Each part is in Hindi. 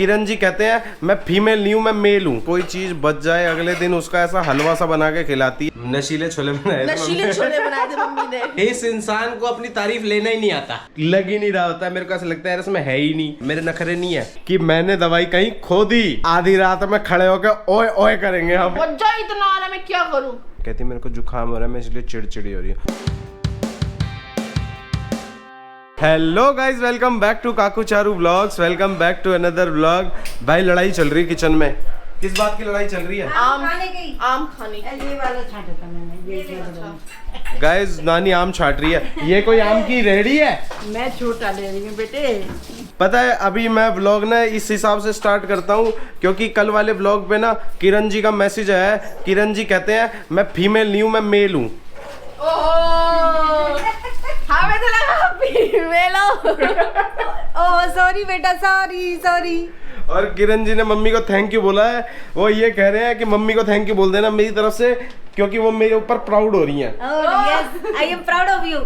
किरण जी कहते हैं मैं फीमेल नहीं हूँ, मैं मेल हूँ। कोई चीज बच जाए अगले दिन उसका ऐसा हलवा सा बना के खिलाती है। नशीले छोले बनाए थे मम्मी ने। इस इंसान को अपनी तारीफ लेना ही नहीं आता, लग ही नहीं रहा होता है। मेरे को ऐसा लगता है इसमें है ही नहीं। मेरे नखरे नहीं है कि मैंने दवाई कहीं खो दी, आधी रात में खड़े होकर ओए ओए करेंगे हम। वजह इतना आ रहा है, मैं क्या करूं? कहती मेरे को जुकाम हो रहा है, मैं इसलिए चिड़चिड़ी हो रही हूँ। Hello guys, welcome back to Kaku Charu vlogs, welcome back to another vlog. भाई लड़ाई चल रही है किचन में। किस बात की लड़ाई चल रही है? आम खाने की। आम खाने की। ये वाला छांटा था मैंने, ये गाइज नानी आम छाट रही है। ये कोई आम की रेहड़ी है? मैं छोटा ले रही हूँ बेटे। पता है अभी मैं व्लॉग ना इस हिसाब से स्टार्ट करता हूँ क्योंकि कल वाले व्लॉग पे ना किरण जी का मैसेज आया है। किरण जी कहते हैं मैं फीमेल नहीं हूँ, मैं मेल हूँ। हमें तो लगा फीमेल हो। ओह सॉरी बेटा, सॉरी। और किरण जी ने मम्मी को थैंक यू बोला है। वो ये कह रहे हैं कि मम्मी को थैंक यू बोल देना मेरी तरफ से, क्योंकि वो मेरे ऊपर प्राउड हो रही हैं। Yes, I am proud of you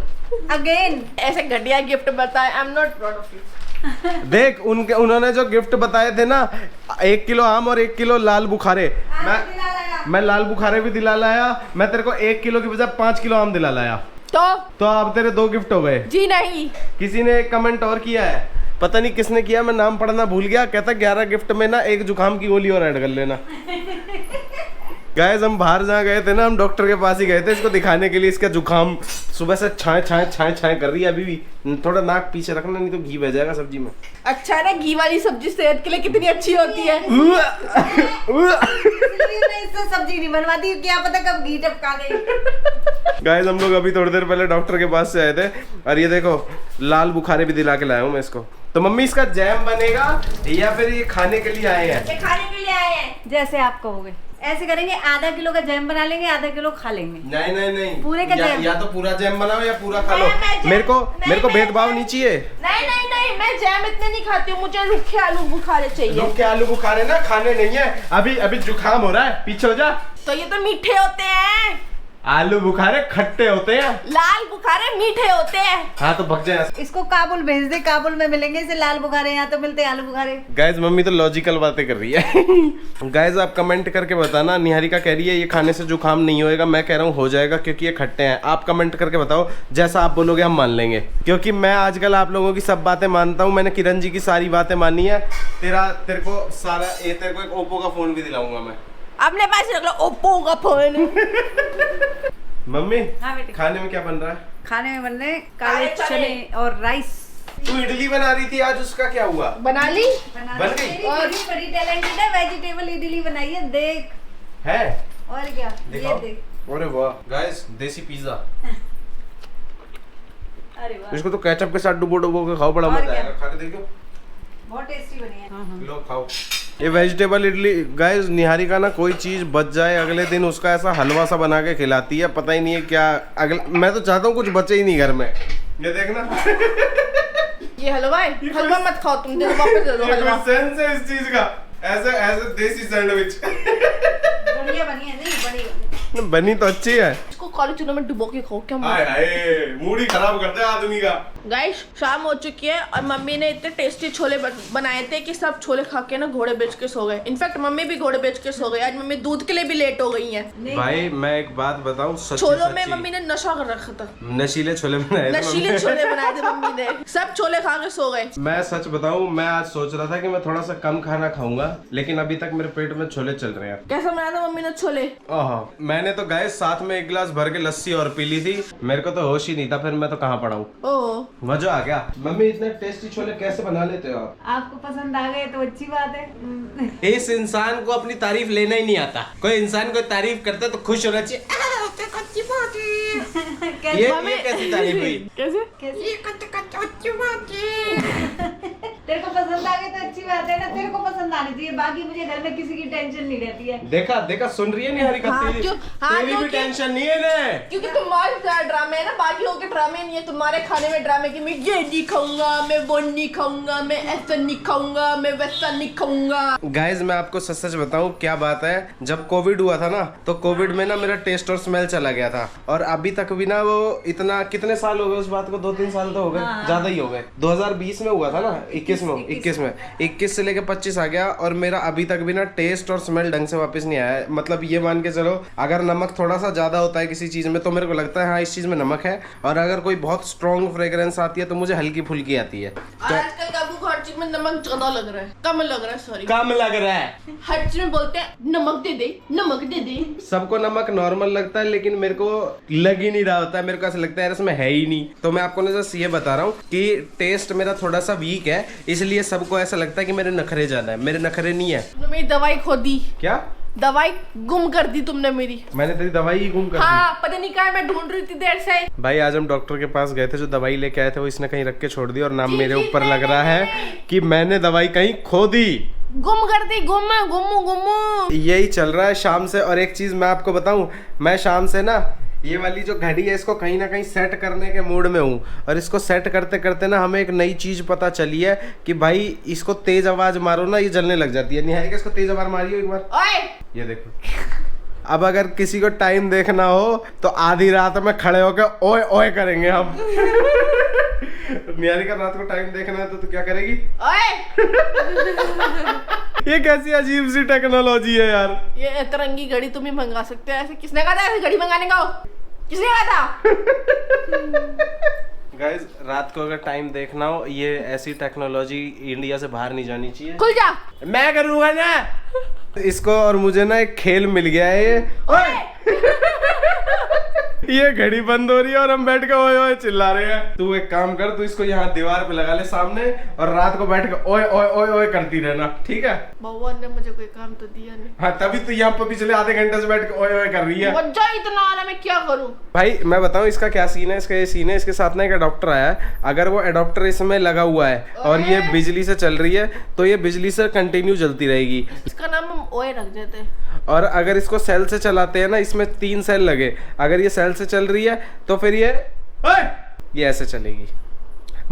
again. ऐसे घटिया गिफ्ट बताए, I am not proud of you. देख उन्होंने जो गिफ्ट बताए थे ना, 1 किलो आम और 1 किलो लाल बुखारे। मैं लाल बुखारे भी दिला लाया। मैं तेरे को 1 किलो की बजाय 5 किलो आम दिला लाया। तो अब तेरे 2 गिफ्ट हो गए। जी नहीं, किसी ने एक कमेंट और किया है, पता नहीं किसने किया, मैं नाम पढ़ना भूल गया। कहता 11 गिफ्ट में ना 1 जुकाम की गोली और ऐड कर लेना। गाइस हम बाहर जहाँ गए थे ना, हम डॉक्टर के पास ही गए थे इसको दिखाने के लिए। इसका जुकाम सुबह से छाए कर रही है। अभी भी थोड़ा नाक पीछे रखना, नहीं तो घी बह जाएगा सब्जी में। अच्छा ना, घी वाली सब्जी सेहत के लिए कितनी अच्छी होती है। इससे सब्जी नहीं बनवाती, क्या पता कब घी टपका दे। गाइस हम लोग अभी थोड़ी देर पहले डॉक्टर के पास से आए थे और ये देखो लाल बुखारे भी दिला के लाया हूँ मैं इसको। तो मम्मी इसका जैम बनेगा या फिर ये खाने के लिए आए हैं? ये खाने के लिए आए हैं। जैसे आप कहोगे ऐसे करेंगे, आधा किलो का जैम बना लेंगे, आधा किलो खा लेंगे। नहीं पूरे का जैम। या तो पूरा जैम बनाओ या पूरा खा लो। मेरे को भेदभाव नहीं चाहिए। नहीं, मैं जैम इतने नहीं खाती हूँ, मुझे रुखे आलू बुखारे चाहिए। रुखे आलू बुखारे ना खाने नहीं है। अभी जुकाम हो रहा है, पीछे हो जा। तो ये तो मीठे होते हैं। आलू बुखारे खट्टे होते हैं, लाल बुखारे मीठे होते हैं। हाँ तो भग जाए। इसको काबुल भेज दे, काबुल में मिलेंगे इसे लाल बुखारे, यहाँ तो मिलते हैं आलू बुखारे। गाइज मम्मी तो लॉजिकल बातें कर रही है। गाइज आप कमेंट करके बताना। निहारिका कह रही है ये खाने से जुकाम नहीं होएगा, मैं कह रहा हूँ हो जाएगा क्योंकि ये खट्टे हैं। आप कमेंट करके बताओ, जैसा आप बोलोगे हम मान लेंगे, क्योंकि मैं आजकल आप लोगों की सब बातें मानता हूँ। मैंने किरण जी की सारी बातें मानी है। तेरे को एक ओप्पो का फोन भी दिलाऊंगा मैं। अपने पास रख लो ओप्पो का फोन। मम्मी हाँ बेटे, खाने में क्या बन रहा है? खाने में बन रहे काले चने और राइस। तू इडली बना रही थी आज, उसका क्या हुआ? बना ली, बन गई। और बड़ी टैलेंटेड है, वेजिटेबल इडली बनाई है, देख। है और क्या, दिखाओ। ये देख। अरे वाह गाइस, देसी पिज्जा। अरे वाह, इसको तो केचप के साथ डुबो के खाओ, बड़ा और मजा क्या? आएगा। खा के देखो, बहुत टेस्टी बनी है। लो खाओ। ये वेजिटेबल इडली गाइस, निहारिका ना कोई चीज बच जाए अगले दिन उसका ऐसा हलवा सा बना के खिलाती है। पता ही नहीं है क्या मैं तो चाहता हूँ कुछ बचे ही नहीं घर में। ये देखना। ये हलवा है। हलवा मत खाओ तुम, दे दो वापस दे दो हलवा। सेंस है इस चीज का, ऐसे देसी सैंडविच। बढ़िया बनी है, नहीं बड़ी बनी तो अच्छी है। इसको काले चूल्हे में डुबो के खाओ, क्या हाय हाय, मूड ही खराब कर दे आदमी का। गाइस शाम हो चुकी है और मम्मी ने इतने टेस्टी छोले बनाए थे कि सब छोले खा के ना घोड़े बेच के सो गए। इनफैक्ट मम्मी भी घोड़े बेच के सो गई। आज मम्मी दूध के लिए भी लेट हो गई हैं। भाई मैं एक बात बताऊं, छोलों में मम्मी ने नशा कर रखा था। नशीले छोले बनाए थे। नशीले छोले बनाए थे मम्मी ने, सब छोले खा के सो गए। मैं सच बताऊं, मैं आज सोच रहा था कि मैं थोड़ा सा कम खाना खाऊंगा, लेकिन अभी तक मेरे पेट में छोले चल रहे हैं। कैसा बनाया था मम्मी ने छोले? मैंने तो गाय साथ में 1 गिलास भर के लस्सी और पी ली थी। मेरे को तो होश ही नहीं था, फिर मैं तो कहाँ पड़ा हूँ। ओह मजा आ गया। मम्मी इतने टेस्टी छोले कैसे बना लेते हो आप? आपको पसंद आ गए तो अच्छी बात है। इस इंसान को अपनी तारीफ लेना ही नहीं आता। कोई इंसान कोई तारीफ करता है तो खुश होना चाहिए। ये कैसी तारीफ हुई? तेरे को पसंद आ गए तो अच्छी बात है ना, तेरे को पसंद आनी चाहिए, बाकी मुझे घर में किसी की टेंशन नहीं रहती है। देखा सुन रही है निहारिका? हाँ, तेरी भी टेंशन नहीं है ना, क्योंकि तुम्हारे ड्रामे है ना, बाकी लोगों के ड्रामे नहीं है। तुम्हारे खाने में ड्रामे की मैं ये नहीं खाऊंगा, मैं वो नहीं खाऊंगा, मैं ऐसा नहीं खाऊंगा, मैं वैसा नहीं खाऊंगा। गाइज मैं आपको सच सच बताऊं क्या बात है, जब कोविड हुआ था ना, तो कोविड में ना मेरा टेस्ट और स्मेल चला गया था। और अभी तक भी ना वो इतना, कितने साल हो गए उस बात को? 2-3 साल तो हो गए, ज्यादा ही हो गए। 2020 में हुआ था ना, 21 21 में 21 से लेके 25 आ गया और मेरा अभी तक भी ना टेस्ट और स्मेल ढंग से वापस नहीं आया है। मतलब ये मान के चलो अगर नमक थोड़ा सा ज्यादा होता है किसी चीज में तो मेरे को लगता है हाँ इस चीज में नमक है, और अगर कोई बहुत स्ट्रॉन्ग फ्रेग्रेंस आती है तो मुझे हल्की फुल्की आती है। तो आजकल काकू को हर चीज में नमक ज्यादा लग रहा है, कम लग रहा है, सॉरी कम लग रहा है। हर चीज में बोलते हैं नमक दे दे, नमक दे दे। सबको नमक नॉर्मल लगता है लेकिन मेरे को लग ही नहीं रहा होता है, मेरे को ऐसा लगता है यार इसमें है ही नहीं। तो मैं आपको ना जस्ट ये बता रहा हूँ कि टेस्ट मेरा थोड़ा सा वीक है, इसलिए सबको ऐसा लगता है कि मेरे नखरे ज्यादा है। मेरे नखरे नहीं है। तुमने मेरी दवाई खो दी। क्या दवाई गुम कर दी तुमने मेरी। मैंने तेरी दवाई ही गुम कर दी। हाँ, पता नहीं कहाँ मैं ढूंढ रही थी देर से। भाई आज हम डॉक्टर के पास गए थे, जो दवाई लेके आए थे वो इसने कहीं रख के छोड़ दी और नाम जी, मेरे जी, ऊपर लग नहीं, रहा है कि मैंने दवाई कहीं खो दी। गुम कर दी, गुम। यही चल रहा है शाम से। और एक चीज मैं आपको बताऊं, मैं शाम से ना ये वाली जो घड़ी है इसको कहीं ना कहीं सेट करने के मूड में हूँ, और इसको सेट करते करते ना हमें एक नई चीज पता चली है कि भाई इसको तेज आवाज मारो ना ये जलने लग जाती है। निहारिका इसको तेज आवाज मारियो एक बार। ओए ये देखो। अब अगर किसी को टाइम देखना हो तो आधी रात में खड़े होकर ओए ओए करेंगे हम। निहारिका रात को टाइम देखना है तो क्या करेगी? ओए ये कैसी अजीब सी टेक्नोलॉजी है यार। ये तरंगी घड़ी तुम ही मंगा सकते हो। ऐसे किसने कहा था ऐसे घड़ी मंगाने का? किसने कहा था? गाइस रात को अगर टाइम देखना हो ये ऐसी टेक्नोलॉजी इंडिया से बाहर नहीं जानी चाहिए। खुल जा। मैं करूंगा ना इसको। और मुझे ना एक खेल मिल गया है ये। ये घड़ी बंद हो रही है और हम बैठ के ओए ओए चिल्ला रहे हैं। तू एक काम कर, तू इसको यहाँ दीवार पे लगा ले सामने और रात को बैठ के ओए ओए ओए ओए करती रहना, ठीक है? भगवान ने मुझे कोई काम तो दिया नहीं। हाँ तभी तू यहाँ पे पिछले आधे घंटे से बैठ के ओए ओए कर रही है। मजा इतना आ रहा, मैं क्या करूं? भाई मैं बताऊं इसका क्या सीन है। इसका ये सीन है, इसके साथ ना एक अडॉप्टर आया है। अगर वो अडॉप्टर इसमें लगा हुआ है और ये बिजली से चल रही है तो ये बिजली से कंटिन्यू चलती रहेगी। इसका नाम हम ओए रख देते हैं। और अगर इसको सेल से चलाते हैं ना, इसमें 3 सेल लगे, अगर ये सेल से चल रही है तो फिर ये ऐसे चलेगी।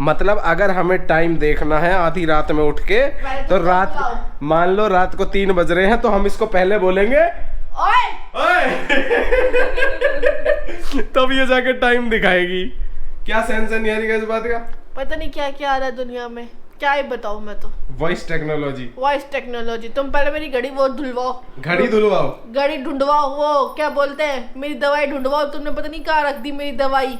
मतलब अगर हमें टाइम देखना है आधी रात में उठ के तो रात मान लो रात को 3 बज रहे हैं तो हम इसको पहले बोलेंगे ओए ओए। तब ये जाके टाइम दिखाएगी। क्या सेंस है निहारिका इस बात का? पता नहीं क्या क्या आ रहा है दुनिया में, क्या ही बताऊं मैं तो। Voice technology. Voice technology. तुम पहले मेरी घड़ी वो धुलवाओ। घड़ी धुलवाओ। घड़ी ढूंढवाओ, वो क्या बोलते हैं, मेरी दवाई ढूंढवाओ। तुमने पता नहीं कहाँ रख दी मेरी दवाई।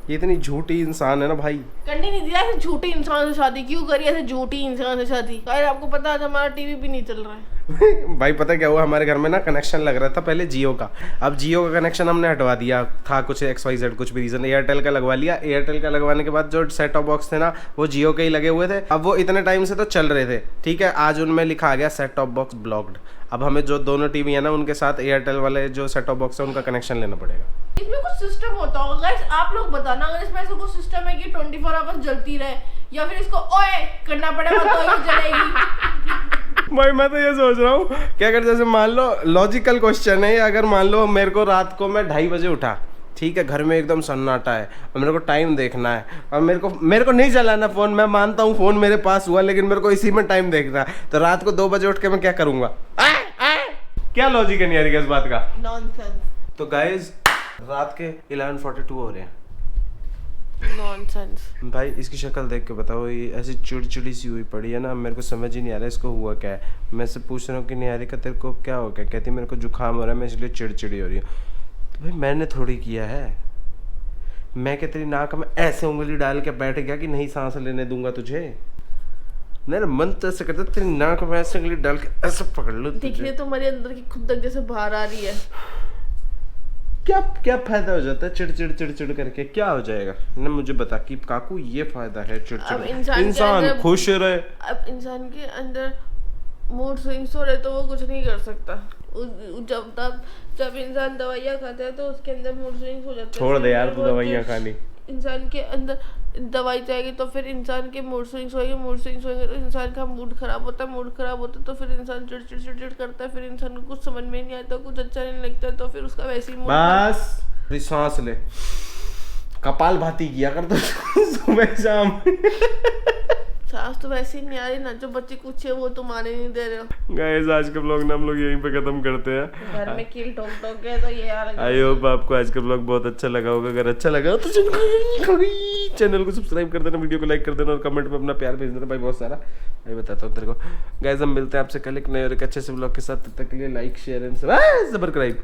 ये इतनी झूठी इंसान है ना भाई। करनी नहीं दिया ऐसे झूठे इंसान से शादी। क्यों करी ऐसे झूठी इंसान से शादी? अरे आपको पता है हमारा टीवी भी नहीं चल रहा है। भाई पता क्या हुआ, हमारे घर में ना कनेक्शन लग रहा था पहले जियो का। अब जियो का कनेक्शन हमने हटवा दिया था, कुछ XYZ कुछ भी रीजन। एयरटेल का लगवा लिया। एयरटेल का लगवाने के बाद जो सेट टॉप बॉक्स थे ना वो जियो के ही लगे हुए थे। अब वो इतने टाइम से तो चल रहे थे, ठीक है। आज उनमें लिखा आ गया सेट टॉप बॉक्स ब्लॉक्ड। अब हमें जो दोनों टीवी है ना उनके साथ एयरटेल वाले जो सेट टॉप बॉक्स है उनका कनेक्शन लेना पड़ेगा। इसमें कुछ सिस्टम होता होगा गाइस, आप लोग बताना अगर इसमें ऐसा कुछ सिस्टम है कि 24 आवर्स जलती रहे, या फिर इसको ओए करना पड़ेगा तो ये जलेगी। भाई मैं तो ये सोच रहा हूँ कि अगर जैसे मान लो लॉजिकल क्वेश्चन है, अगर मान लो मेरे को रात को मैं 2:30 बजे उठा, ठीक है, घर में एकदम सन्नाटा है और मेरे को टाइम देखना है और मेरे को नहीं चलाना फ़ोन। मैं मानता हूँ फ़ोन मेरे पास हुआ लेकिन मेरे को इसी में टाइम देखना है, तो रात को 2 बजे उठ के मैं क्या करूँगा? क्या लॉजिक है निहारिका इस बात का? नॉनसेंस। तो गाइज रात के 11:42 हो रहे हैं। नॉनसेंस। भाई इसकी शक्ल देख के बताओ, ये ऐसी चिड़चिड़ी सी हुई पड़ी है ना, मेरे को समझ ही नहीं आ रहा है इसको हुआ क्या है। मैं से पूछ रहा हूँ कि निहारिका तेरे को क्या हो गया? कहती मेरे को जुकाम हो रहा है, मैं इसलिए चिड़चिड़ी हो रही हूँ। तो भाई मैंने थोड़ी किया है। मैं क्या तेरी नाक में ऐसे उंगली डाल के बैठ गया कि नहीं सांस लेने दूंगा तुझे? मेरा मन तो ऐसे करता तेरी नाक में ऐसे उंगली डाल के ऐसे पकड़ लो। देखिए तुम्हारे अंदर की खुदक जैसे बाहर आ रही है। क्या क्या फायदा हो जाता है चिड़चिड़ करके? क्या हो जाएगा ना मुझे बता कि काकू ये फायदा है अब चिड़चिड़? इंसान खुश रहे। अब इंसान के अंदर मूड स्विंग्स हो रहे तो वो कुछ नहीं कर सकता। जब इंसान दवाइयाँ खाता है तो उसके अंदर मूड स्विंग्स हो जाते हैं। छोड़ दे यार तू दवाइयाँ खानी। इंसान के अंदर दवाई जाएगी तो फिर इंसान के मूड स्विंग्स होंगे तो इंसान का मूड खराब होता है तो फिर इंसान चिड़चिड़ करता है। फिर इंसान को कुछ समझ में नहीं आता, कुछ अच्छा नहीं लगता, तो फिर उसका वैसे ही बस थोड़ी सांस ले, कपाल भाती किया कर तो सुबह शाम। सास तो वैसे ही नहीं आ रही ना, जो बच्ची कुछ है वो तुम आने नहीं दे रहे हो। गाइस आज का व्लॉग ना हम लोग यहीं पे खत्म करते हैं। घर में कील ठोक ठोक के तो ये यार आई होप आपको आज का व्लॉग बहुत अच्छा लगा होगा। अगर अच्छा लगा तो चैनल को सब्सक्राइब कर देना, वीडियो को लाइक कर देना और कमेंट में अपना प्यार भेज देना भाई, बहुत सारा। मैं बताता हूँ तेरे को। गाइस हम मिलते हैं आपसे कल एक नए और एक अच्छे से व्लॉग के साथ। तब तक के लिए लाइक शेयर एंड सब्सक्राइब।